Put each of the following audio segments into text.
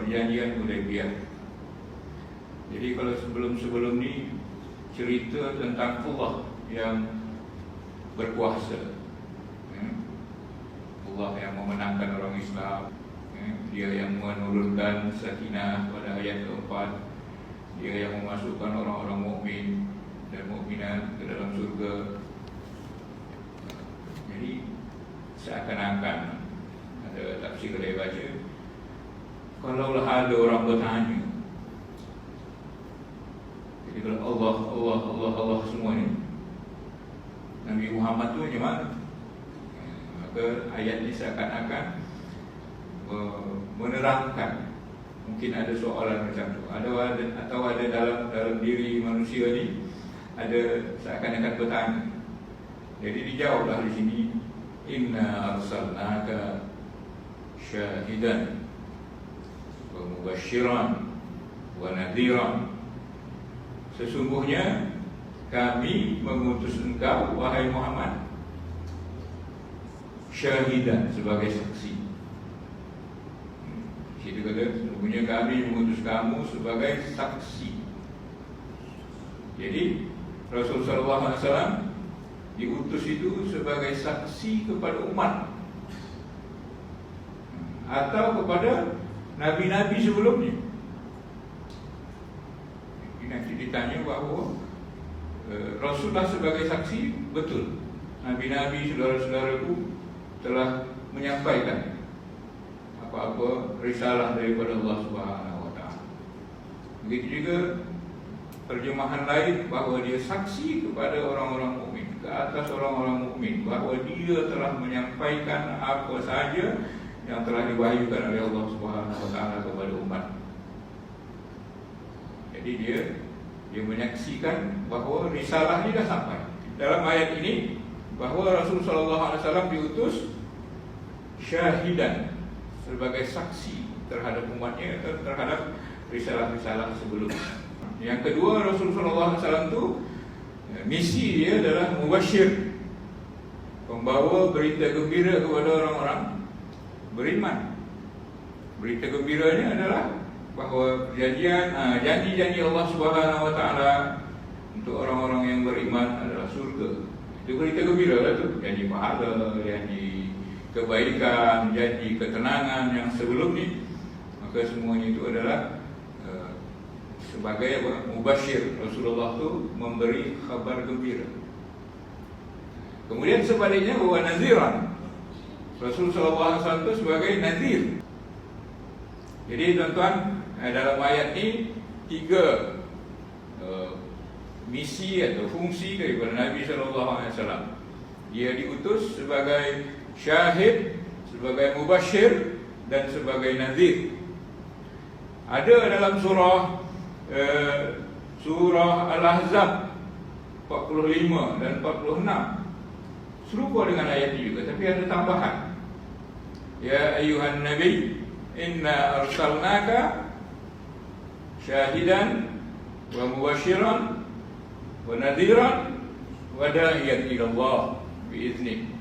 perjanjian Hudaybiyah. Jadi kalau sebelum ni cerita tentang Allah yang berkuasa, Allah yang memenangkan orang Islam, Dia yang menurunkan sakinah pada ayat keempat, Dia yang memasukkan orang-orang mukmin dan mukminat ke dalam surga. Jadi seakan-akan ada tafsir saya baca, kalaulah ada orang bertanya, jadi kalau Allah semua ni, Nabi Muhammad tu macam mana? Maka ayat ni seakan-akan menerangkan. Mungkin ada soalan macam tu, atau ada dalam diri manusia ni ada seakan-akan bertanya. Jadi dijawablah di sini, inna arsalnaka syahidan wa mubashiran wa nadhiran. Sesungguhnya kami mengutus engkau, wahai Muhammad, syahidan, sebagai saksi. Kita kata, sesungguhnya kami mengutus kamu sebagai saksi. Jadi Rasulullah SAW diutus itu sebagai saksi kepada umat atau kepada nabi-nabi sebelumnya. Nanti ditanya bahawa Rasulullah sebagai saksi, betul, nabi-nabi, saudara-saudara itu telah menyampaikan apa-apa risalah daripada Allah Subhanahu Wa Taala. Begitu juga terjemahan lain bahawa dia saksi kepada orang-orang mukmin, ke atas orang-orang mukmin, bahawa dia telah menyampaikan apa saja yang telah diwahyukan oleh Allah Subhanahu Wa Taala kepada umat. Jadi dia menyaksikan bahawa risalah ini dah sampai. Dalam ayat ini bahawa Rasulullah SAW diutus syahidan, sebagai saksi terhadap umatnya atau terhadap risalah-risalah sebelumnya. Yang kedua, Rasulullah SAW itu misi dia adalah mubashir, membawa berita gembira kepada orang-orang beriman. Berita gembiranya adalah bahawa janji-janji Allah Subhanahu Wa Taala untuk orang-orang yang beriman adalah surga. Itu berita gembira lah tu, janji pahala, janji kebaikan, janji ketenangan yang sebelum ni. Maka semuanya itu adalah sebagai mubashir. Rasulullah tu memberi khabar gembira. Kemudian sebaliknya bahawa naziran, Rasulullah SAW itu sebagai nazir. Jadi tuan-tuan, dalam ayat ni tiga misi atau fungsi daripada Nabi SAW. Dia diutus sebagai syahid, sebagai mubashir dan sebagai nazir. Ada dalam surah Al-Ahzab 45 dan 46 serupa dengan ayat ini juga, tapi ada tambahan. Ya ayuhan nabi, inna arsalnaka syahidan wa mubashiran wa nadhiran wa da'iyan ila Allah bi'izni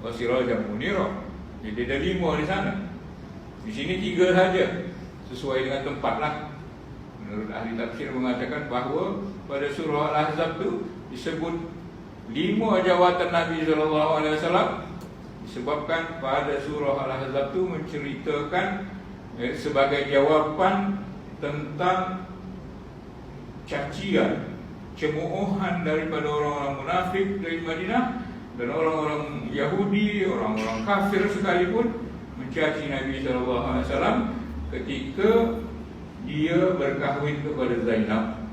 wa sirajan munira. Jadi ada 5 di sana. Di sini 3 saja, sesuai dengan tempatlah. Menurut ahli tafsir mengatakan bahawa pada surah Al-Ahzab itu disebut 5 jawatan Nabi SAW, disebabkan pada surah Al-Ahzab itu menceritakan sebagai jawapan tentang cacian, cemoohan daripada orang-orang munafik dari Madinah dan orang-orang Yahudi, orang-orang kafir sekalipun mencaci Nabi SAW ketika dia berkahwin kepada Zainab,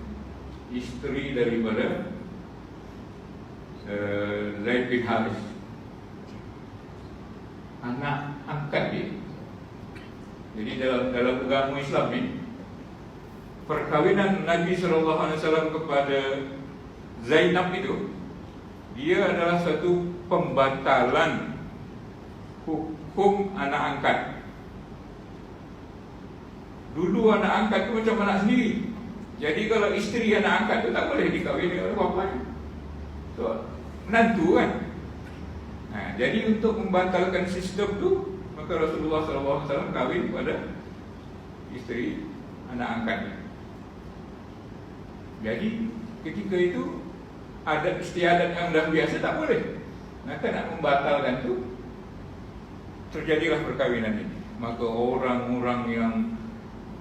isteri daripada Zaid bin Haris, anak angkat dia. Jadi dalam agama Islam ni, perkahwinan Nabi SAW kepada Zainab itu, dia adalah satu pembatalan hukum anak angkat. Dulu anak angkat itu macam anak sendiri. Jadi kalau isteri anak angkat itu tak boleh dikahwini oleh bapanya, so, menantu kan. Jadi untuk membatalkan sistem itu, maka Rasulullah SAW kahwin pada isteri anak angkatnya. Jadi ketika itu adat istiadat yang dah biasa tak boleh. Maka nak membatalkan tu, terjadilah perkawinan ini. Maka orang-orang yang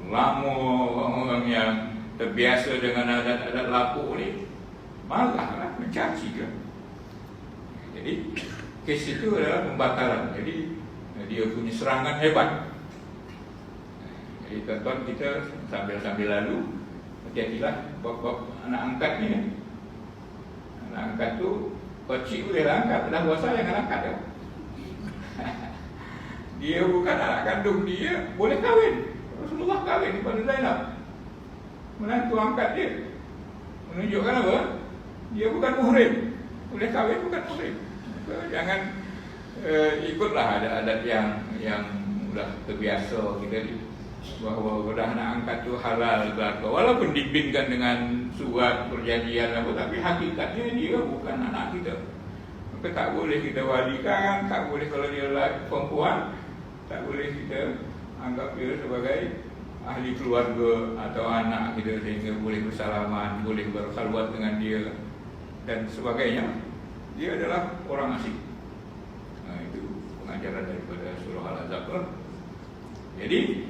lama, orang yang terbiasa dengan adat-adat lapuk ni marahlah, mencaci kan. Jadi kes itu adalah pembatalan. Jadi dia punya serangan hebat. Jadi tuan-tuan, kita sambil lalu hati-hatilah bab anak angkat ni. Anak angkat tu kecil boleh lah angkat, dah puasa jangan angkat dia. Dia bukan anak kandung dia, boleh kahwin. Rasulullah kahwin kepada Zainab, menantu angkat dia. Menunjukkan apa? Dia bukan muhrim, boleh kahwin bukan muhrim. Jangan ikutlah adat-adat yang sudah terbiasa kita ni, bahawa dah nak angkat tu halal ke, walaupun dibinkan dengan surat perjanjian apa, tapi hakikatnya dia bukan anak kita. Maka tak boleh kita walikan, tak boleh kalau dia lelaki perempuan, tak boleh kita anggap dia sebagai ahli keluarga atau anak kita sehingga boleh bersalaman, boleh berkhalwat dengan dia dan sebagainya. Dia adalah orang asing. Itu pengajaran daripada surah Al-Ahzab. Jadi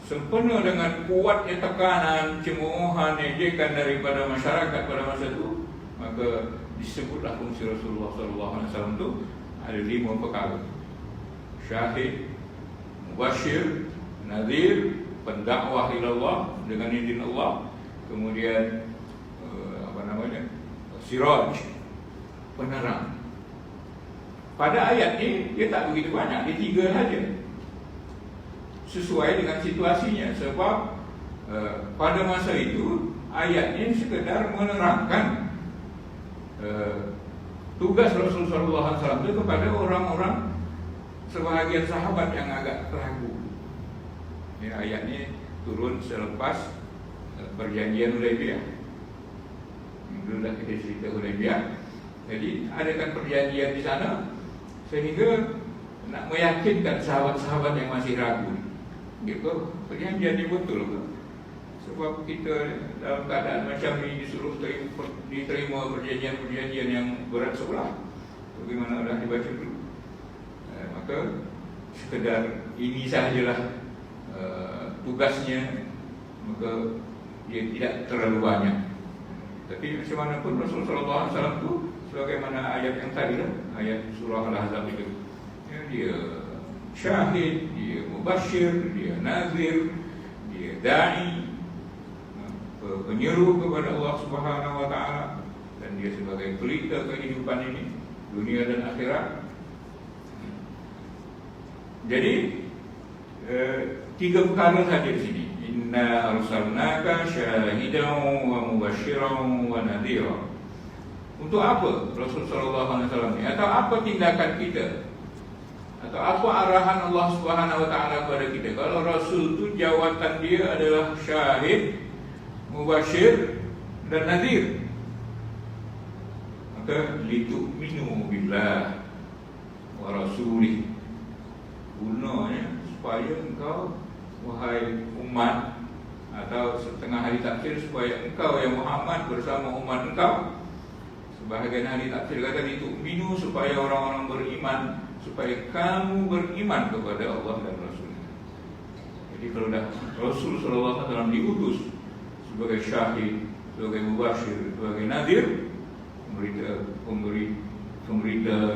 sempena dengan kuatnya tekanan, cemoohan, ejekan daripada masyarakat pada masa itu, maka disebutlah fungsi Rasulullah SAW itu ada 5 perkara: syahid, mubashir, nadhir, pendakwah ilallah dengan izin Allah, kemudian siraj, penerang. Pada ayat ini dia tak begitu banyak, dia 3 saja, sesuai dengan situasinya. Sebab pada masa itu ayat ini sekedar menerangkan tugas Rasulullah SAW itu kepada orang-orang sebahagian sahabat yang agak ragu. Ayat ini turun selepas perjanjian Hudaybiyah. Dulu dah kita cerita Hudaybiyah. Jadi adakan perjanjian di sana sehingga nak meyakinkan sahabat-sahabat yang masih ragu, gitu, perjanjian ini betul ke? Sebab kita dalam keadaan macam ini disuruh diterima perjanjian-perjanjian yang berat sebelah. Bagaimana dah dibaca dulu. Maka sekedar ini sahajalah tugasnya, maka dia tidak terlalu banyak. Tapi macam mana pun Rasulullah SAW itu, sebagaimana ayat yang tadi lah, ayat surah Al-Ahzab itu, dia syahid, dia mubashir, dia nazir, dia da'i, penyeru kepada Allah Subhanahu wa Ta'ala, dan dia sebagai pelita kehidupan ini, dunia dan akhirat. Jadi 3 perkara saja di sini. Inna arsalnaka syahidan wa mubashiran wa nadhira. Untuk apa Rasulullah SAW ini? Atau apa tindakan kita? Atau apa arahan Allah Subhanahu wa Ta'ala kepada kita? Kalau Rasul itu jawatan dia adalah syahid, mubashir dan nadhir, maka litu'minu billah wa rasulih. Gunanya supaya engkau, wahai umat, atau setengah ahli tafsir, supaya engkau ya Muhammad bersama umat engkau. Sebahagian ahli tafsir kata litu'minu, supaya orang-orang beriman, supaya kamu beriman kepada Allah dan Rasul. Jadi kalau dah Rasul SAW diutus sebagai syahid, sebagai mubashir, sebagai nadhir, pemberi gembira,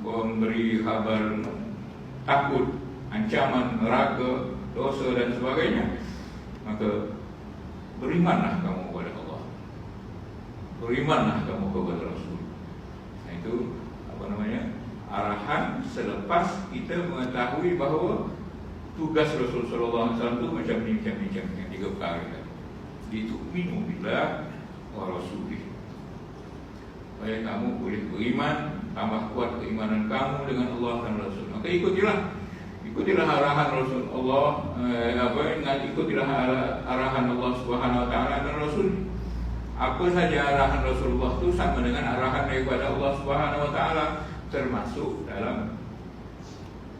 pemberi kabar takut, ancaman neraka, dosa dan sebagainya, maka berimanlah kamu kepada Allah, berimanlah kamu kepada Rasul. Nah, itu arahan selepas kita mengetahui bahawa tugas Rasulullah SAW itu macam ni, yang 3 perkara tadi. Litu'minu billah wa rasulih, supaya kamu boleh beriman, tambah kuat keimanan kamu dengan Allah dan Rasul. Maka ikutilah arahan Rasulullah, ikutilah arahan Allah Subhanahu wa Ta'ala dan Rasul. Apa saja arahan Rasulullah itu sama dengan arahan daripada Allah Subhanahu wa Ta'ala, termasuk dalam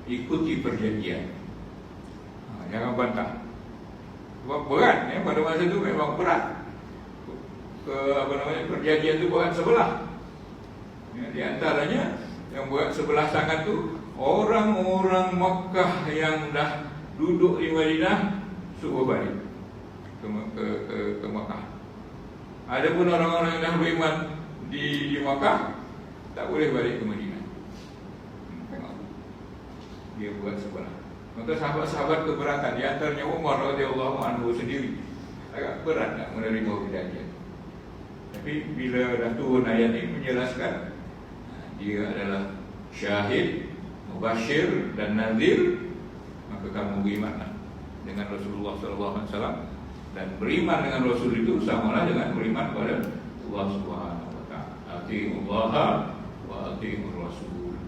ikuti perjanjian. Jangan bantah. Sebab berat ya, pada masa itu memang berat. Perjanjian itu buat sebelah. Ya, di antaranya yang buat sebelah sangat tu orang-orang Makkah yang dah duduk di Madinah suruh balik ke Makkah. Adapun orang-orang yang dah beriman di Makkah tak boleh balik ke Madinah. Tengok, dia buat sebelah. Maka sahabat-sahabat keberatan, di antaranya Umar radhiyallahu anhu sendiri agak berat nak menerima perjanjian. Tapi bila dah turun ayat ini menjelaskan dia adalah syahid, mubashir dan nazir, maka kamu berimanlah dengan Rasulullah SAW. Dan beriman dengan Rasul itu samalah dengan beriman kepada Allah Subhanahu wa ta'ala. Atii'ullaha wa atii'ur Rasul.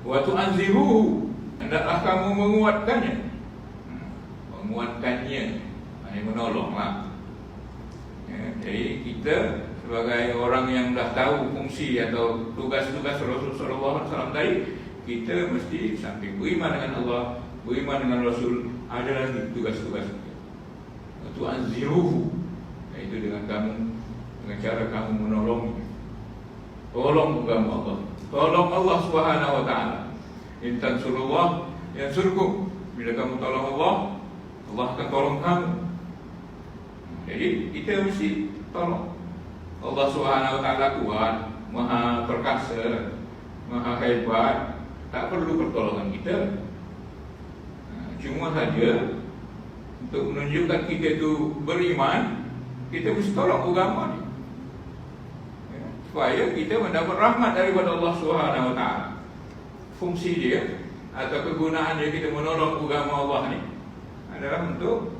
Wa tu'azziruhu, hendaklah kamu menguatkannya. Menguatkannya, maknanya menolonglah. Ya, jadi kita sebagai orang yang dah tahu fungsi atau tugas-tugas Rasulullah SAW tadi, kita mesti sampai beriman dengan Allah, beriman dengan Rasul, ada lagi tugas-tugas kita. Tu'azziruhu, iaitu dengan kamu, dengan cara kamu menolong. Tolong agama Allah, tolong Allah Subhanahu wa ta'ala. In tansurullah yansurkum. Bila kamu tolong Allah, Allah akan tolong kamu. Jadi kita mesti tolong. Allah Subhanahu wa ta'ala kuat, maha perkasa, maha hebat, tak perlu pertolongan kita. Cuma saja untuk menunjukkan kita itu beriman, kita mesti tolong agama ni, ya, supaya kita mendapat rahmat daripada Allah Subhanahu wa ta'ala. Fungsi dia atau kegunaan dia kita menolong agama Allah ni adalah untuk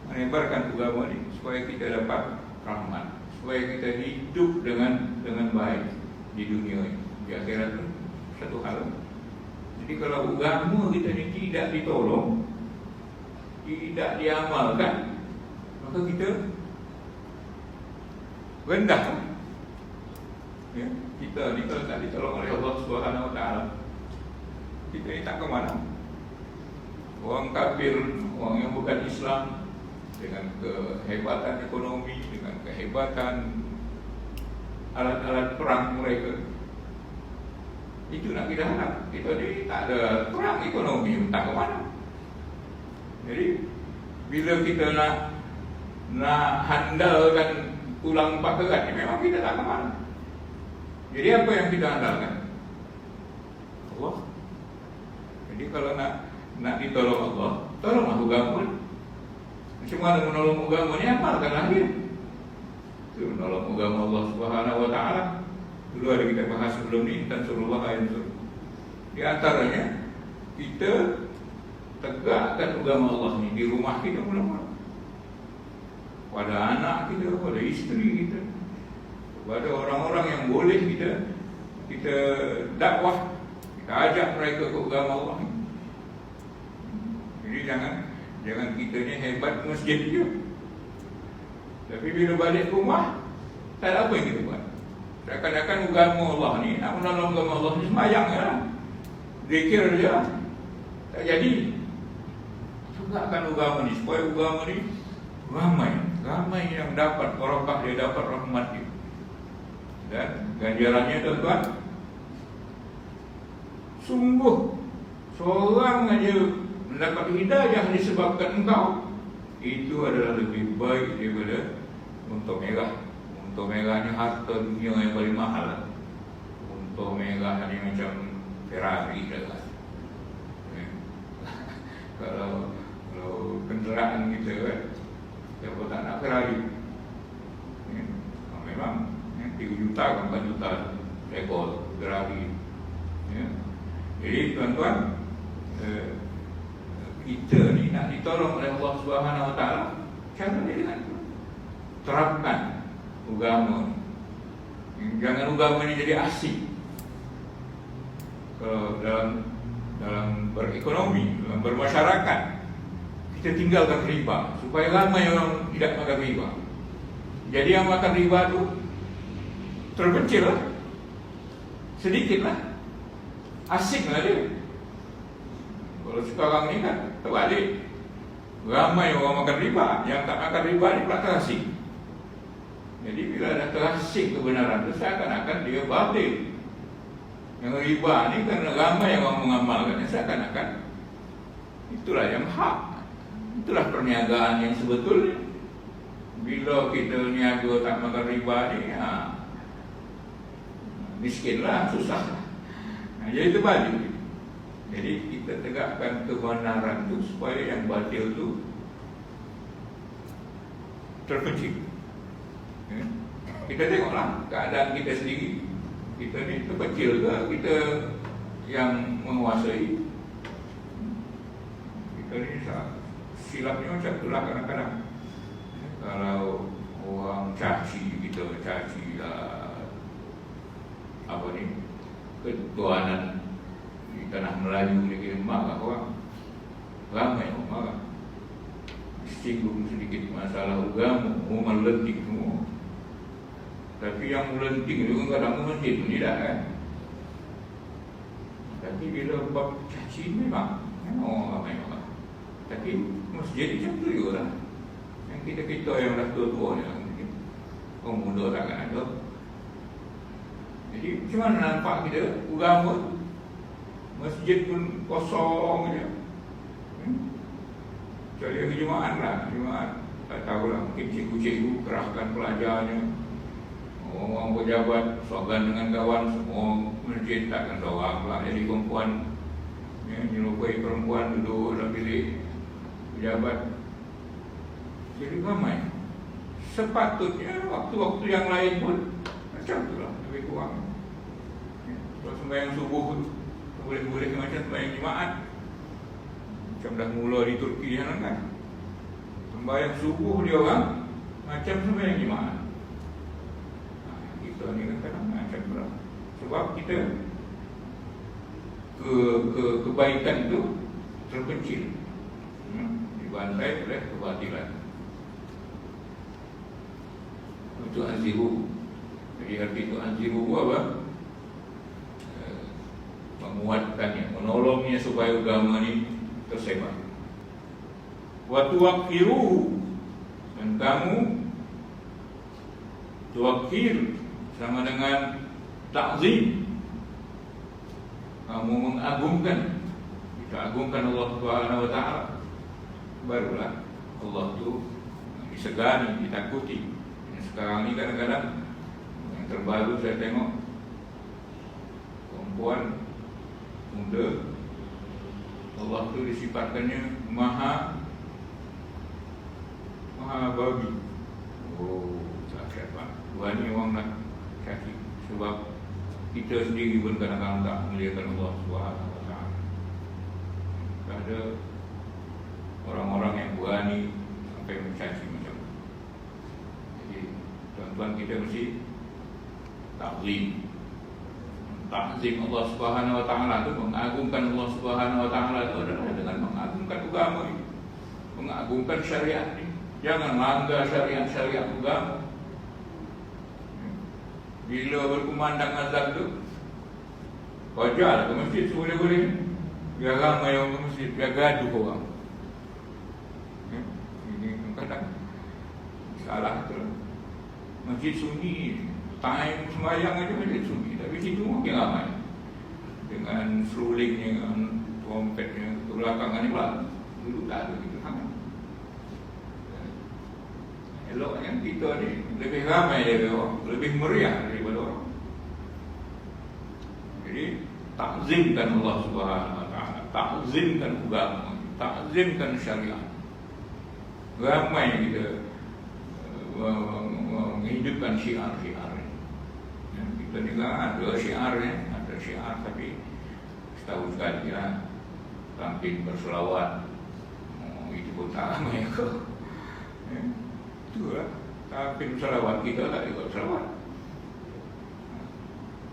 menyebarkan agama ni supaya kita dapat rahmat, supaya kita hidup dengan baik di dunia ini. Di akhirat itu satu hal. Jadi kalau agama kita ni tidak ditolong, tidak diamalkan, maka kita rendah. Ya, kita ni kalau tak ditolong oleh Allah Subhanahu wa ta'ala, kita ni tak ke mana. Orang kafir, orang yang bukan Islam, dengan kehebatan ekonomi, dengan kehebatan alat-alat perang mereka, itu nak kita harap. Kita ni tak ada perang ekonomi, tak ke mana. Jadi bila kita nak handalkan tulang empat kerat ni, memang kita tak ke mana. Jadi apa yang kita handalkan? Allah. Jadi kalau nak ditolong Allah, tolonglah agama. Macam mana menolong agama ni? Amalkanlah dia. Itu menolong agama Allah Subhanahu wa ta'ala. Dulu ada kita bahas sebelum ni, tansurullah yansur. Di antaranya kita tegakkan agama Allah ni di rumah kita mula-mula, pada anak kita, pada isteri kita, kepada orang-orang yang boleh kita dakwah, kita ajak mereka ke agama Allah ni. Jadi jangan kita ni hebat masjid je, tapi bila balik rumah tak ada apa yang kita buat. Seakan-akan agama Allah ni, nak menolong agama Allah ni sembahyang je lah, zikir je lah, tak jadi. Tegakkan agama ni supaya agama ni ramai yang dapat barakah dia, dapat rahmat dia. Dan ganjarannya tuan-tuan, sungguh seorang aja mendapat hidayah disebabkan engkau, itu adalah lebih baik daripada unta merah. Unta merah ni harta dunia yang paling mahal. Unta merah ni macam Ferrari lah. Kalau kenderaan kita kan, siapa tak nak Ferrari? Memang 3 juta ke 4 juta rekod Ferrari. Jadi tuan-tuan, kita ni nak ditolong oleh Allah Subhanahu wa ta'ala, cara dia dengan terapkan agama. Jangan agama ni jadi asing. Kalau dalam berekonomi, dalam bermasyarakat, kita tinggalkan riba supaya ramai orang tidak makan riba. Jadi yang makan riba tu terpencil lah, sedikit lah, asing lah dia. Kalau sekarang ni kan terbalik, ramai orang makan riba, yang tak makan riba ni pula terasing. Jadi bila dah terasing kebenaran itu, seakan-akan dia batil. Yang riba ni kerana ramai orang mengamalkan, seakan-akan itulah yang hak. Itulah perniagaan yang sebetulnya. Bila kita niaga tak makan riba ni, miskinlah, susah. Jadi itu balik. Jadi kita tegakkan kebenaran tu supaya yang batil tu terpencil. Kita tengoklah keadaan kita sendiri. Kita ni terpencil ke kita yang menguasai? Kita ni silapnya macam itulah kadang-kadang. Kalau orang caci kita, caci apa ni, ketuanan di tanah Melayu ni, kita marah orang, ramai orang marah, singgung sedikit masalah agama, orang melenting semua. Tapi yang melenting itu kadang masjid pun tidak kan. Tapi bila bab caci memang orang ramai marah. Tapi masjid macam tu juga lah. Yang kita yang dah tua-tua ni, orang muda tak akan ada. Jadi macam mana nampak kita agama, masjid pun kosong je. Cari hari Jumaat lah, Jumaat tak tahulah, mungkin cikgu-cikgu kerahkan pelajarnya, orang pejabat slogan dengan kawan, semua masjid takkan seorang pula jadi perempuan, menyerupai perempuan duduk dalam bilik pejabat. Jadi ramai. Sepatutnya waktu-waktu yang lain pun macam tu lah, lebih kurang. Kalau sembahyang subuh boleh-boleh macam sembahyang Jumaat, macam dah mula di Turki sana kan, sembahyang subuh dia orang macam sembahyang Jumaat. Kita ni kadang-kadang macam tu lah. Sebab kita kebaikan itu terpencil, dibantai oleh kebatilan. Itu anziru. Jadi arti itu anziru apa? Menguatkannya, menolongnya supaya agama ini tersebar. Wa tuwaqqiru, dan kamu tuwaqqir sama dengan ta'zim, kamu mengagungkan. Kita agungkan Allah Subhanahu wa taala, barulah Allah itu disegani, ditakuti. Sekarang ini kadang-kadang yang terbaru saya tengok perempuan muda, Allah itu disifatkannya maha babi. Oh, tak Pak. Dua ni orang nak kaki. Sebab kita sendiri pun kadang-kadang tak melihatkan Allah Subhanahu wa taala. Ada orang-orang yang berani sampai mencaci macam tu. Jadi tuan-tuan, kita mesti takzim Allah Subhanahu wa taala itu, mengagungkan Allah Subhanahu wa taala itu adalah dengan mengagungkan agama ini, mengagungkan syariat ini. Jangan langgar syariat-syariat agama. Bila berkumandang azan tu, wajar ke masjid boleh-boleh. Biar ramai orang ke masjid, biar gaduh orang. Ini kadang salah tu. Masjid sunyi, time sembahyang aja masjid sunyi, tapi situ makin ramai. Dengan serulingnya, dengan trompetnya, ke belakangan ni pula dulu tak ada gitu sangat. Eloknya kita ni lebih ramai daripada orang, lebih meriah daripada orang. Jadi takzimkan Allah Subhanahu wa taala, takzimkan agama, takzimkan syariat. Ramai kita menghidupkan syiar-syiar. Kita ni kan ada syiarnya, ada syiar, tapi setahun sekali lah tampil berselawat. Itu pun tak ramai ke? Itulah tampil berselawat, kita tak ikut selawat.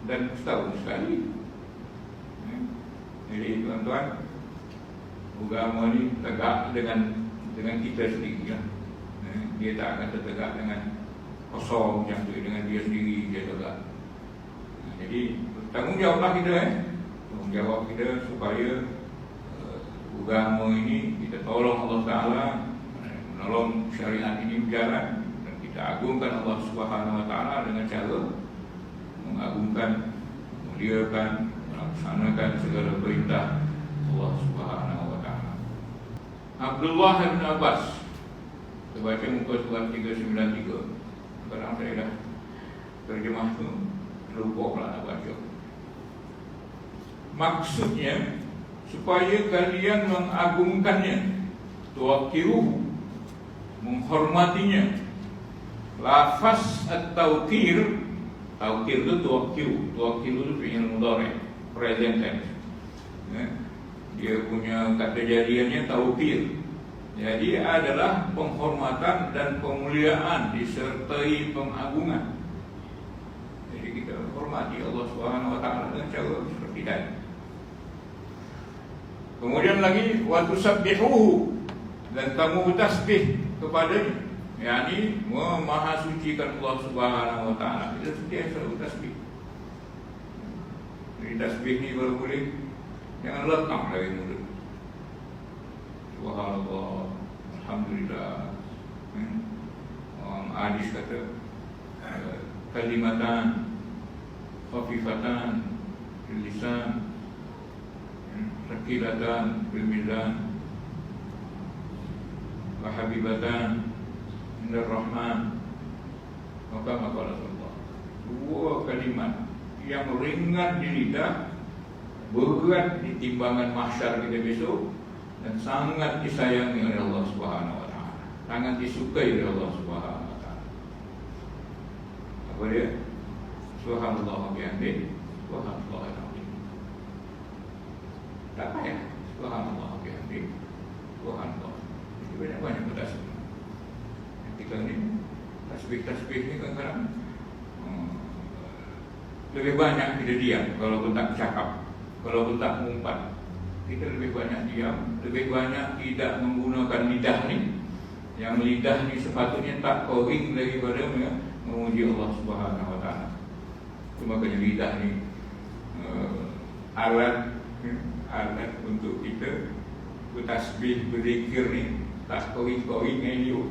Dan setahun sekali. Jadi tuan-tuan, agama ni tegak dengan kita sendiri lah. Dia tak akan tertegak dengan kosong macam tu, dengan dia sendiri dia tegak. Jadi tanggungjawablah kita, tanggungjawab kita supaya agama ini, kita tolong Allah Ta'ala, menolong syariat ini berjalan, dan kita agungkan Allah Subhanahu Wa Ta'ala dengan cara mengagungkan, memuliakan, melaksanakan segala perintah Allah Subhanahu Wa Ta'ala. Abdullah bin Abbas, kita baca muka surat 393. Sekarang saya dah terjemah tu, lupa pula nak baca. Maksudnya supaya kalian mengagungkannya, tuwaqiruhu, menghormatinya. Lafaz at-tawqir, tawqir itu tuwaqiru, tuwaqiru itu fi'il mudhari', present tense. Dia punya kata jadiannya tawqir. Jadi adalah penghormatan dan pemuliaan disertai pengagungan. Jadi kita hormati Allah Subhanahu Wa Ta'ala dengan cara seperti tadi. Kemudian lagi wa tusabbihuhu, dan kamu bertasbih kepadanya, yakni memahasucikan Allah Subhanahu Wa Ta'ala. Kita sentiasa bertasbih. Jadi tasbih ni kalau boleh jangan lekang dari mulut. Subhanallah, alhamdulillah. Orang hadis kata kalimatan khafifatan fil lisan, thaqilatan fil mizan, wa habibatan indar rahman. Maka Rasulullah, dua kalimat yang ringan di lidah, berat di timbangan mahsyar kita besok, dan sangat disayangi oleh Allah Subhanahu Wa Ta'ala, sangat disukai oleh Allah Subhanahu Wa Ta'ala. Apa dia? Subhanallah wa bihamdihi, subhanallahil azim. Tak payah subhanallah wa bihamdihi, subhanallah. Itu banyak-banyak bertasbih. Ketika ni tasbih ni kadang-kadang lebih banyak kita diam. Kalau pun tak cakap, kalau pun tak mengumpat, kita lebih banyak diam, lebih banyak tidak menggunakan lidah ni. Yang lidah ni sepatutnya tak koring daripada memuji Allah Subhanahu Wa Ta'ala. Cuma kena lidah ni alat untuk kita bertasbih, berzikir ni, tak koring-koring dengan dia.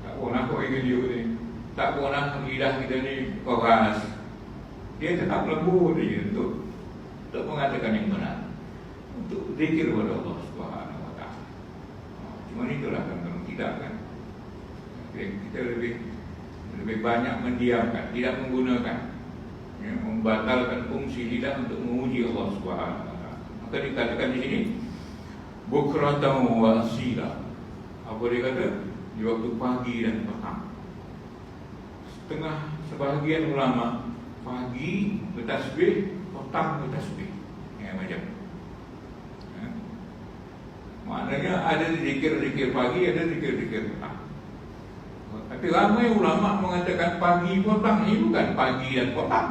Tak pernah koring dengan dia ni. Tak pernah lidah kita ni koras. Dia tetap lembut dia untuk mengatakan yang benar, untuk zikir kepada Allah Subhanahu Wa Ta'ala. Cuma itulah kan, kalau tidak kan, kita lebih banyak mendiamkan, tidak menggunakan, membatalkan fungsi lidah untuk memuji Allah Subhanahu Wa Ta'ala. Maka dikatakan di sini bukratan wa asila. Apa dia kata? Di waktu pagi dan petang. Sebahagian ulama pagi bertasbih, petang bertasbih. Macam maknanya ada zikir-zikir pagi, ada zikir-zikir petang. Tapi ramai ulama mengatakan pagi petang ini bukan pagi dan petang.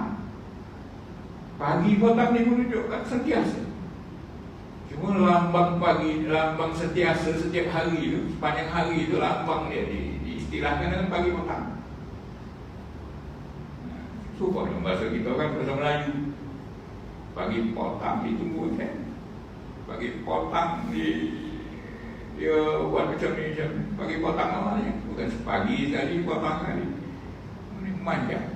Pagi petang ini menunjukkan sentiasa. Cuma lambang pagi, lambang sentiasa setiap hari itu, sepanjang hari itu lambang dia diistilahkan dengan pagi petang. Supaya dalam bahasa kita kan bahasa Melayu, pagi petang ditunggu kan. Pagi petang dia buat macam ni, macam pagi petang namanya. Bukan sepagi sekali, petang sekali. Ini panjang.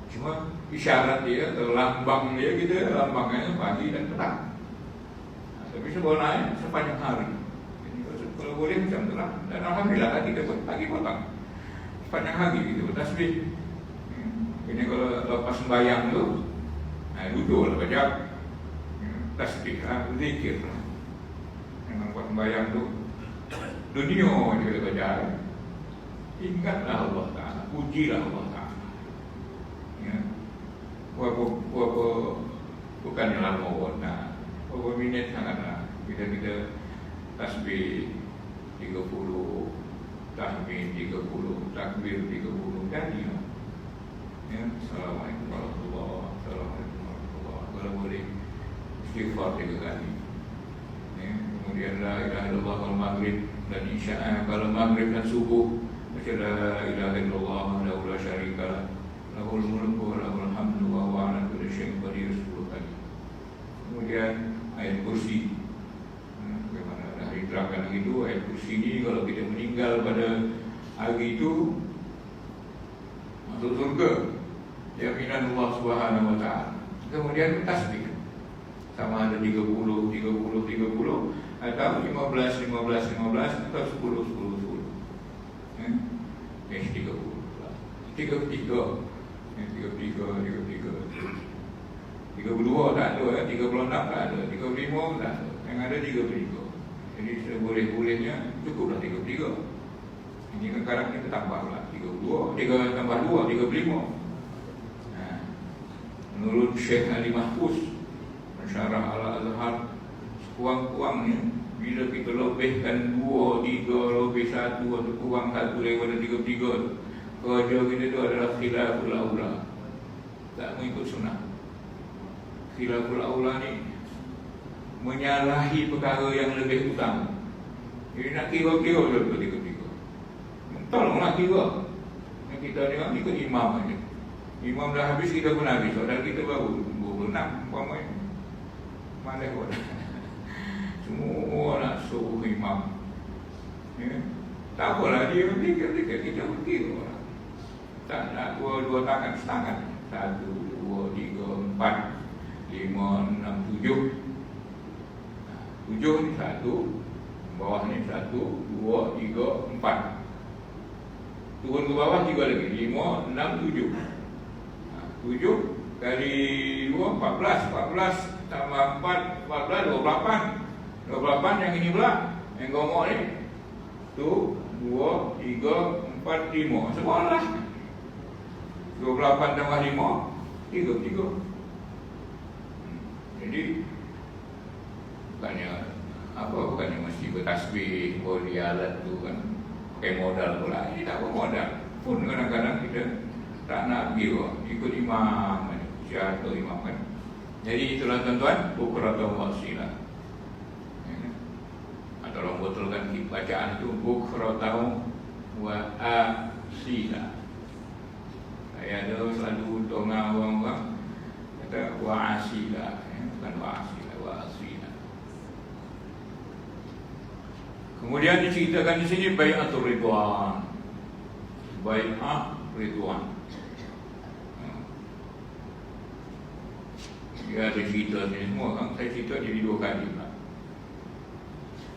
Cuma isyarat dia atau lambang dia, kita lambangnya pagi dan petang. Tapi sebenarnya sepanjang hari. Jadi kalau boleh macam tu lah. Dan alhamdulillah kita pagi petang, sepanjang hari kita bertasbih. Ini kalau lepas sembahyang tu, duduk lah baca tasbih lah, zikir lah. Memang buat sembahyang tu dunia dia boleh baca. Ingatlah Allah Ta'ala, pujilah Allah Ta'ala. Bukannya lama pun, beberapa minit sangatlah. Kita tasbih 30, tahmid 30, takbir 30, jadi lah. Assalamualaikum warahmatullahi wabarakatuh. Kalau boleh istighfar 3 kali. Kemudian la ilaha illallah kalau maghrib dan isya. Kalau maghrib dan subuh baca la ilaha illallah wahdahu la syarika lah, lahul mulku wa lahul hamdu wa huwa ala kulli syai'in qadir 10 kali. Kemudian ayat kursi gitu, ayat kursi ini kalau kita meninggal pada hari itu masuk surga, jaminan Allah Subhanahu wa taala. Kemudian tasbih sama ada 30 atau 15 atau 10 30 32 tak ada, 36 tak ada, 35 tak ada, yang ada 33. Jadi seboleh-bolehnya cukuplah 33. Ini kan sekarang kita tambahlah 32, 3 tambah 2, 35. Menurut Syekh Ali Mahfuz Syarah Al-Azhar, sekuang-kuangnya bila kita lebihkan 2, 3, lebih 1 atau kurang 1 daripada 33, kerja kita itu adalah khilaful aula, tak mengikut sunnah. Khilaful aula ni menyalahi perkara yang lebih utama. Jadi nak kira-kira betul 33. Tolonglah kira. Kita ni ikut imam aja. Imam dah habis, kita pun habis. Padahal kita baru 26 umpamanya. Mana pun semua nak suruh imam, ya? Tak apalah, dia berfikir-fikir, kita berfikir orang. Tak nak dua tangan, setangan. 1, 2, 3, 4, 5, 6, 7. 7 ni 1, bawah ni 1, 2, 3, 4. Turun ke bawah 3 lagi, 5, 6, 7. 7 kali 2, 14 tambah 4, 14, 28. 28 yang ini pula, yang gomok ni 1, 2, 3, 4, 5. Semualah 28 tambah 5, 33. Jadi bukannya mesti bertasbih, boleh alat tu kan, pakai modal pula. Ini tak bermodal pun, kadang-kadang kita tak nak pergi ikut imam, siapa imam kan. Jadi itulah tuan-tuan, bukratan wa asila. Tolong betulkan bacaan itu, bukratan wa asila. Saya ada selalu tongah orang-orang kata wa asila, bukan wa asila, wa asila. Kemudian diceritakan di sini bai'atul ridwan. Bai'ah ridwan. Dia ada cerita ni semua kan, saya cerita jadi 2 kali pula.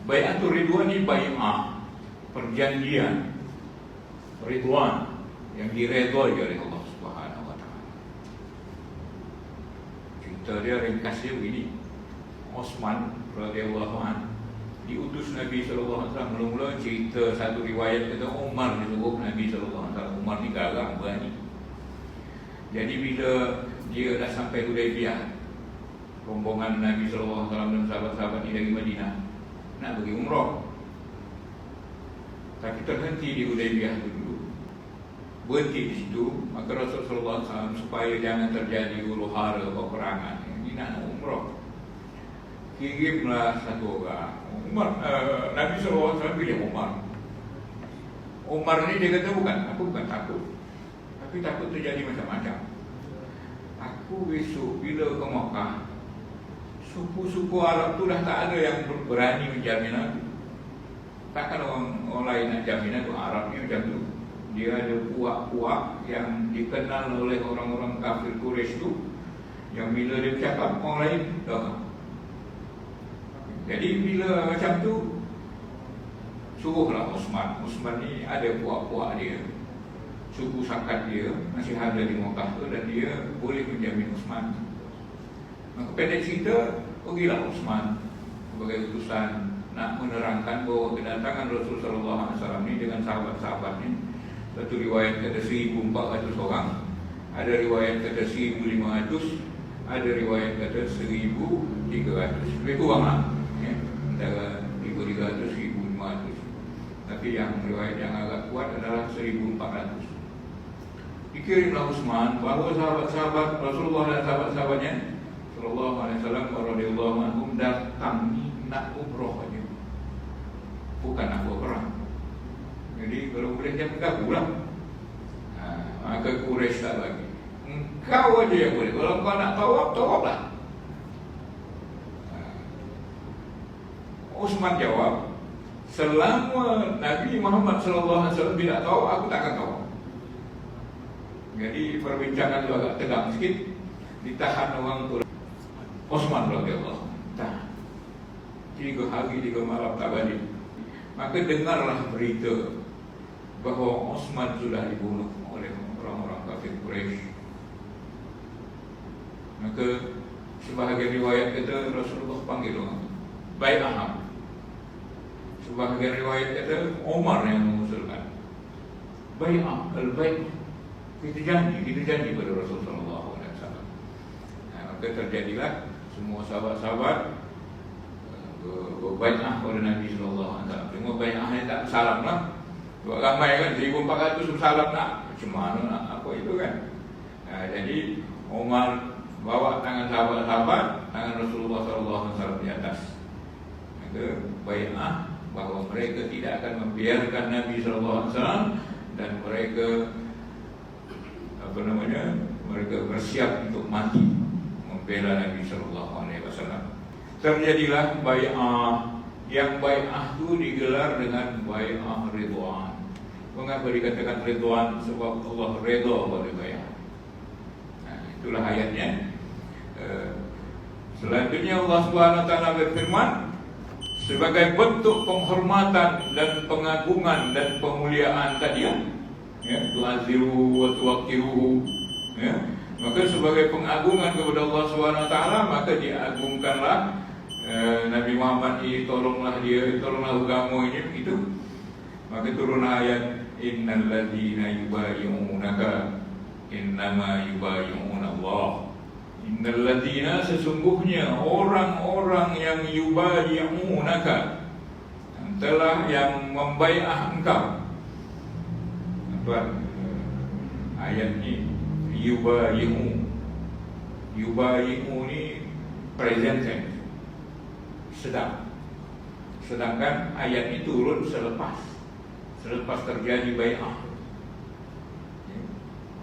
Bai'atul ridwan ni bai'ah, perjanjian ridwan yang diredai oleh Allah Subhanahu wa taala. Cerita dia ringkasnya begini. Osman radhiyallahu anhu diutus Nabi sallallahu alaihi wasallam. Mula-mula cerita satu riwayat kata Umar disuruh Nabi sallallahu alaihi wasallam. Umar ni garang berani. Jadi bila dia dah sampai Hudaybiyah, rombongan Nabi sallallahu alaihi wasallam dan sahabat-sahabat ni dari Madinah nak pergi umrah, tapi terhenti di Hudaybiyah dulu. Berhenti di situ, maka Rasulullah sallallahu alaihi wasallam supaya jangan terjadi huru-hara peperangan, ini nak umrah, kirimlah satu orang. Nabi sallallahu alaihi wasallam pilih Umar. Umar ni dia kata aku bukan takut, tapi takut terjadi macam-macam. Aku besok bila ke Makkah, suku-suku Arab tu dah tak ada yang berani menjamin aku. Takkan orang lain nak jamin aku. Arab ni macam tu. Dia ada puak-puak yang dikenal oleh orang-orang kafir Quraisy tu, yang bila dia bercakap orang lain dah. Jadi bila macam tu, suruhlah Osman. Osman ni ada puak-puak dia, suku sakat dia masih ada di Makkah tu, dan dia boleh menjamin Osman. Maka pendek cerita, pergilah Osman sebagai utusan nak menerangkan bahawa kedatangan Rasulullah sallallahu alaihi wasallam ni dengan sahabat-sahabatnya. Satu riwayat kata 1,400 orang, ada riwayat kata 1,500, ada riwayat kata 1,300. Lebih kurang lah, ya, antara 1,300 1,500. Tapi yang riwayat yang agak kuat adalah 1,400. Dikirimlah Utsman bahawa sahabat-sahabat Rasulullah dan sahabat-sahabatnya sallallahu alaihi wasallam radhiyallahu anhum datang nak umrah saja, bukan nak buat perang. Jadi kalau boleh jangan bergabung lah. Maka Quraisy tak bagi. Engkau aja yang boleh. Kalau kau nak tawaf, tawaflah. Utsman jawab, selama Nabi Muhammad SAW tidak tahu, aku tak akan tahu. Jadi perbincangan itu agak tegang sikit. Ditahan orang tu Osman radhiyallahu anhu. 3 hari 3 malam tak balik. Maka dengarlah berita bahawa Osman sudah dibunuh oleh orang-orang kafir Quraisy. Maka sebahagian riwayat kata Rasulullah panggil orang bai'ah. Sebahagian riwayat kata Umar yang mengusulkan bai'ah, al-bai'ah. Kita janji pada Rasulullah SAW. Maka terjadilah semua sahabat-sahabat berbai'ah pada Nabi SAW. Cuma bai'ahnya tak salam lah. Buat ramai kan 1,400 salam nak. Macam mana nak apa itu kan. Jadi Umar bawa tangan sahabat-sahabat, tangan Rasulullah SAW di atas. Maka bai'ah bahawa mereka tidak akan membiarkan Nabi SAW dan mereka mereka bersiap untuk mati membela Nabi SAW. Terjadilah bai'ah. Yang bai'ah itu digelar dengan bai'ah Ridwan. Mengapa dikatakan Ridwan? Sebab Allah redha pada bai'ah. Itulah ayatnya. Selanjutnya Allah SWT berfirman, sebagai bentuk penghormatan dan pengagungan dan pemuliaan tadi, tu'aziru wa tuwaqiruhu, maka sebagai pengagungan kepada Allah SWT, maka diagungkanlah Nabi Muhammad ini, tolonglah dia, tolonglah agama ini, begitu. Maka turun ayat, innal ladzina yubayyi'unaka innama yubayyi'una Allah. Innal ladzina, sesungguhnya orang-orang yang yubayyi'unaka, telah yang membai'ah engkau. Tuan, ayat ini yubayyi'u. Yubayyi'u ni present tense, sedangkan ayat ini turun selepas terjadi bai'ah.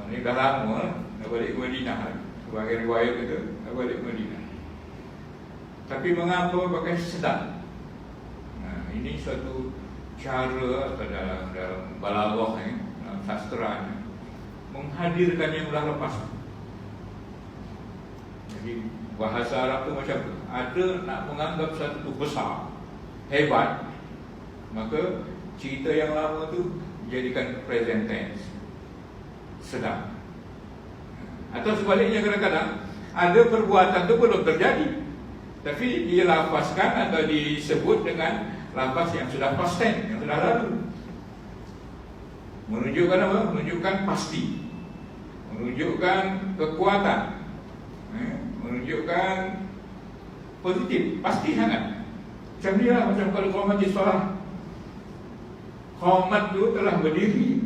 Ini dah lama dah balik ke Madinah. Sebagai riwayat itu dah balik ke Madinah. Tapi mengapa pakai sedang? Ini suatu cara atau dalam balaghah ni, dalam sastra ni, menghadirkan yang dah lepas. Jadi bahasa Arab tu macam tu. Ada nak menganggap satu besar, hebat, maka cerita yang lama tu jadikan present tense, sedang. Atau sebaliknya, kadang-kadang ada perbuatan tu belum terjadi, tapi dia lafazkan atau disebut dengan lafaz yang sudah past tense, yang sudah lalu. Menunjukkan apa? Menunjukkan pasti, menunjukkan kekuatan, menunjukkan positif, pasti sangat. Macam ni lah, macam kalau kau majlis solat, Qamat tu telah berdiri,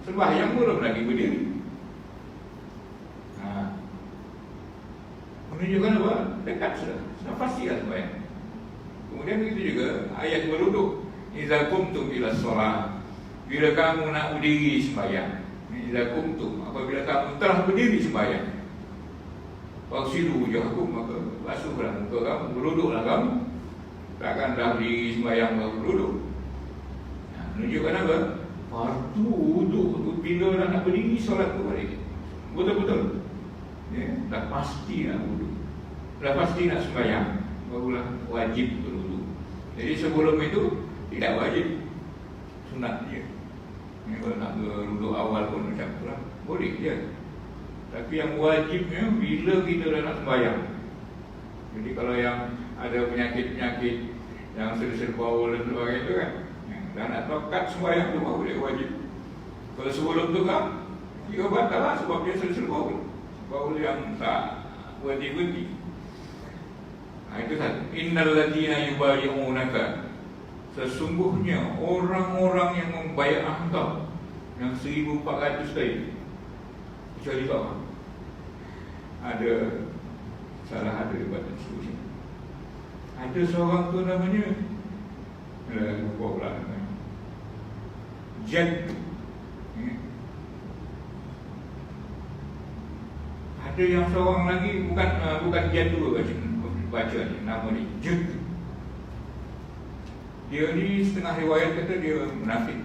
sembahyang belum lagi berdiri. Menunjukkan apa? Dekat sudah pasti lah sembahyang. Kemudian begitu juga ayat beruduk, idza qumtum ila shalah, bila kamu nak berdiri sembahyang. Idza qumtum, apabila kamu telah berdiri sembahyang. Waksilu wujuhakum, maka basuhlah muka kamu, beruduklah kamu. Takkan dah berdiri sembahyang baru beruduk. Menunjukkan apa? Fardu wuduk tu bila dah nak berdiri solat tu balik. Betul-betul. Dah pasti nak wuduk, dah pasti nak sembahyang, barulah wajib berwuduk. Jadi sebelum itu tidak wajib, sunat je. Kalau nak berwuduk awal pun macam tu lah, boleh je. Tapi yang wajibnya bila kita dah nak sembahyang. Jadi kalau yang ada penyakit-penyakit yang sel-sel baul dan sebagainya itu kan, dah nak tokat sembahyang tu baru boleh wajib. Kalau sebelum tu kan, dia batal lah sebab dia sel-sel baul yang tak berhenti-henti. Itu kan, innal ladzina yubayyi'unaka, sesungguhnya orang-orang yang membai'ah engkau, yang 1,400 kali. Kecuali kau ada salah, ada debatan seterusnya. Ada seorang tu namanya, lupa pula namanya, Jad. Ada yang seorang lagi, bukan Jad tu baca ni, nama ni Jud. Dia ni setengah riwayat kata dia munafik.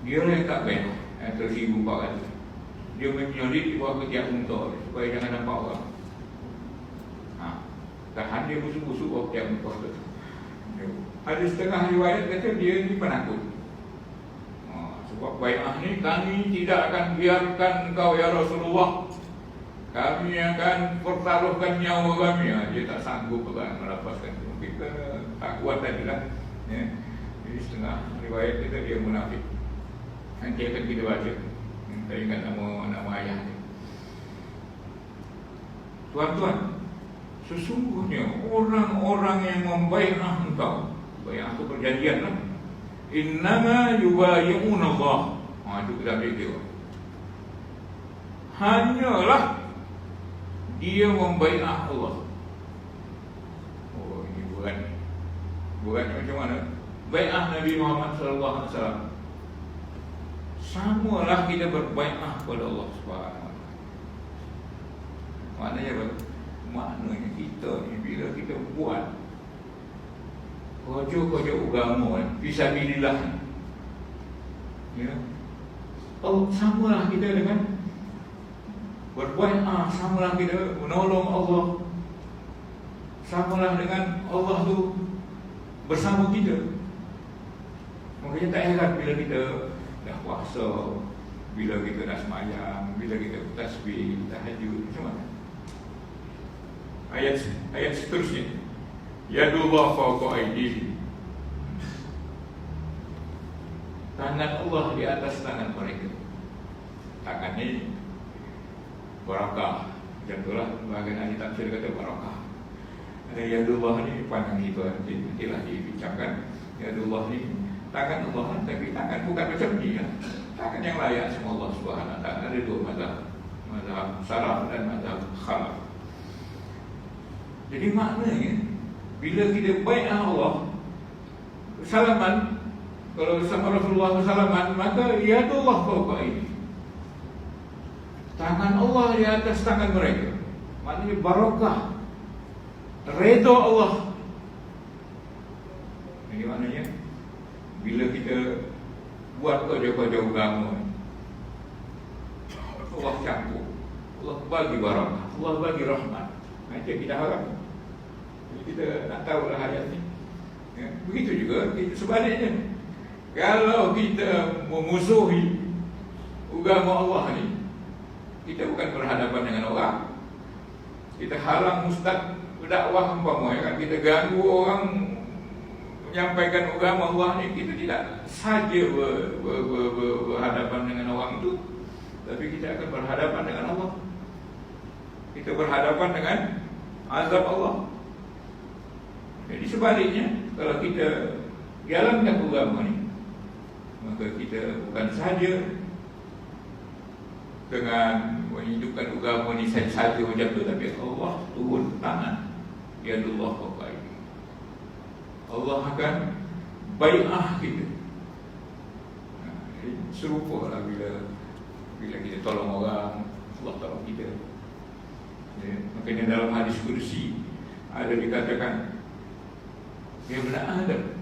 Dia yang tak baik, tersinggung 400. Dia menyolit di bawah ketiak unta supaya jangan nampak orang. Tahan dia busuk-busuk bawah ketiak unta tu. Ada setengah riwayat kata dia ni penakut. Sebab bai'ah ni, kami tidak akan biarkan engkau ya Rasulullah, kami akan pertaruhkan nyawa kami. Dia tak sanggup melepaskan. Mungkin tak kuat tadi lah, ya. Jadi setengah riwayat kita dia munafik. Nanti akan kita baca. Saya ingat nama ayah dia. Tuan-tuan, sesungguhnya orang-orang yang membai'ah engkau, bai'ah itu perjanjian lah, innama yubayi'una Allah. Itu kita ambil dia. Hanyalah dia membai'ah Allah. Oh, ini bukannya macam mana? Bai'ah Nabi Muhammad sallallahu alaihi wasallam. Samalah kita berbai'ah kepada Allah Subhanahu wa taala. Maknanya apa? Maknanya kita ni bila kita buat kerja-kerja agama fisabilillah, ya, samalah kita dengan berbai'ah, samalah kita menolong Allah, samalah dengan Allah tu bersama kita. Makanya tak heran bila kita dah puasa, bila kita dah sembahyang, bila kita tasbih, tahajud, macam mana? Ayat seterusnya, yadullah fawqa aydihim, tangan Allah di atas tangan mereka. Tangan ni barakah. Macam itulah bahagian ahli tafsir kata barakah. Ada yadullah ni pandang itu nantilah dibincangkan. Yadullah ni tangan Allah, tapi tangan bukan macam ni, ya. Tangan yang layak sama Allah Subhanahu wa taala. Ada dua mazhab salaf dan mazhab khalaf. Jadi maknanya bila kita bai'ah Allah, salaman, kalau sama Rasulullah salaman, maka yadullah fawqa aydihim, tangan Allah di atas tangan mereka. Maknanya barakah, redha Allah. Jadi maknanya bila kita buat kerja-kerja agama, Allah campur, Allah bagi barakah, Allah bagi rahmat. Macam kita harap. Jadi kita nak tahu lah ayat ni, ya. Begitu juga sebaliknya, kalau kita memusuhi agama Allah ni, kita bukan berhadapan dengan orang, kita halang ustaz berdakwah umpama, ya kan? Kita ganggu orang menyampaikan agama Allah ni, kita tidak saja berhadapan dengan orang itu, tapi kita akan berhadapan dengan Allah. Kita berhadapan dengan azab Allah. Jadi sebaliknya, kalau kita jalankan agama ni, maka kita bukan saja dengan menghidupkan agama ni saja macam tu, tapi Allah turun tangan, yadullah fawqa aydihim. Allah akan bai'ah kita. Serupalah bila kita tolong orang, Allah tolong kita. Ya, makanya dalam hadis kursi ada dikatakan, ya benar Adam,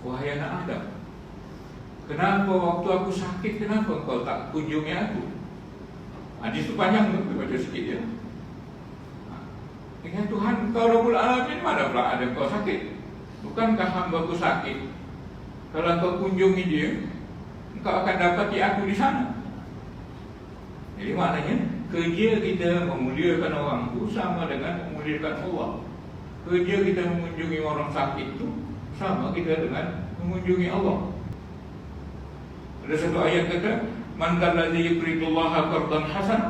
wahai anak Adam, kenapa waktu aku sakit, kenapa kau tak kunjungi aku? Hadis itu panjang, kita baca sikit ya. Ya Tuhan, kau Rabbul Alamin, mana pula ada kau sakit? Bukankah hamba-Ku sakit? Kalau kau kunjungi dia, engkau akan dapati aku di sana. Jadi maknanya kerja kita memuliakan orang itu sama dengan memuliakan Allah. Kerja kita mengunjungi orang sakit itu sama kita dengan mengunjungi Allah. Ada satu ayat kata, man kalladzi yuqridullaha qardan hasan,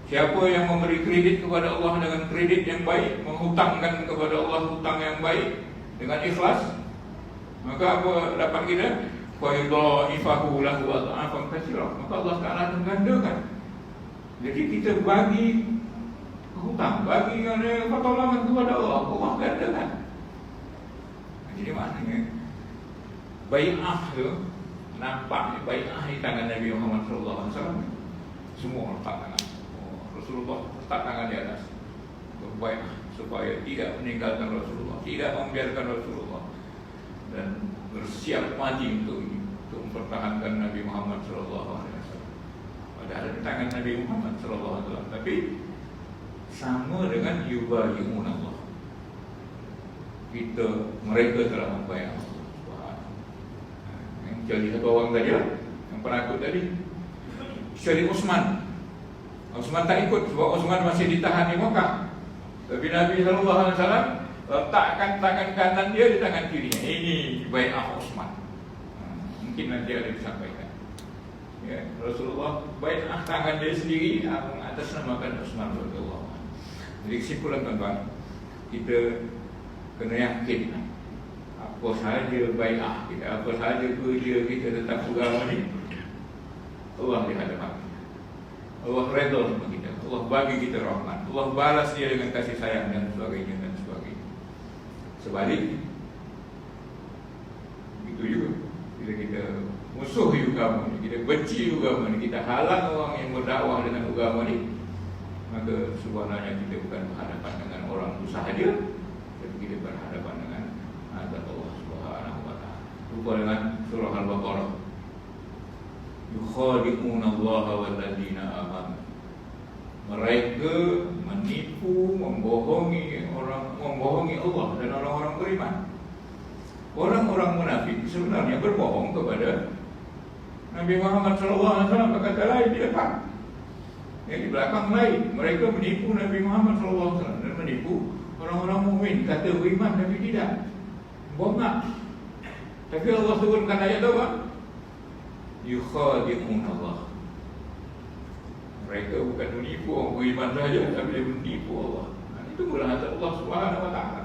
siapa yang memberi kredit kepada Allah dengan kredit yang baik, menghutangkan kepada Allah hutang yang baik dengan ikhlas, maka apa dapat kita? Fa yudha'ifahu lahu adha'afan katsira. Maka Allah Taala akan gandakan. Jadi kita bagi hutang, bagi pertolongan kepada Allah, Allah gandakan. Jadi maknanya bai'ah tu nampak, bai'ah di tangan Nabi Muhammad SAW. Semua letak tangan. Rasulullah letak tangan di atas, berbai'ah. supaya tidak meninggalkan Rasulullah, tidak membiarkan Rasulullah, dan bersiap mati untuk mempertahankan Nabi Muhammad SAW. Padahal di tangan Nabi Muhammad SAW, tapi sama dengan yubayi'un Allah. Mereka telah membayar Allah. Yang jadi satu orang tadi lah, yang penakut tadi, Syarif Utsman. Utsman tak ikut sebab Utsman masih ditahan di Mekah. Tapi Nabi SAW letakkan tangan kanan dia di tangan kirinya. Ini bai'ah Utsman. Mungkin nanti ada disampaikan. Ya, Rasulullah bai'ah tangan dia sendiri atas namakan Utsman radhiyallahu anhu. Jadi kesimpulan tuan-tuan, kita kena yakin apa sahaja bai'ah kita, apa sahaja kerja kita tentang agama ni, Allah di hadapan kita. Allah redha sama kita, Allah bagi kita rahmat, Allah balas dia dengan kasih sayang dan sebagainya dan sebagainya. Sebaliknya, begitu juga bila kita musuh agama ni, kita benci agama ni, kita halang orang yang berdakwah dengan agama ni, maka sebenarnya kita bukan berhadapan dengan orang itu sahaja, tapi kita berhadapan dengan azab Allah Subhanahu wa taala. Rupa dengan surah Al-Baqarah. Yukhadi'una Allah walladzina amanu. Mereka menipu, membohongi Allah dan orang-orang beriman. Orang-orang munafik sebenarnya berbohong kepada Nabi Muhammad SAW, berkata lain di depan. Yang di belakang lain. Mereka menipu Nabi Muhammad SAW dan menipu orang-orang mukmin, kata beriman tapi tidak. Bongak. Tapi Allah turunkan ayat apa? Yukhadi'un Allah. Mereka bukan menipu orang beriman saja, tapi dia menipu Allah. Itu bukan azab Allah Subhanahu wa taala.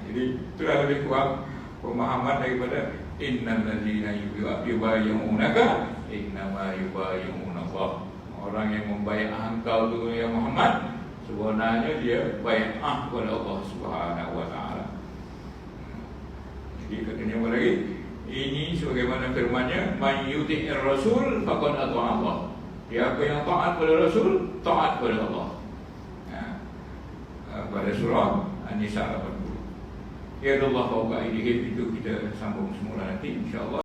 Jadi itulah lebih kurang pemahaman daripada innal ladzina yubayyi'unaka innama yubayyi'una Allah. Orang yang membayar engkau tu ya Muhammad, sebenarnya dia bai'ah kepada Allah Subhanahu wa taala. Jadi katanya apa lagi? Ini sebagaimana firman-Nya, "Man yuti'ir rasul faqad ata'a Allah." Siapa yang taat pada Rasul, taat pada Allah. Pada surah An-Nisa 80. Ya Allah fauqa aydihim, itu kita sambung semula nanti insya-Allah.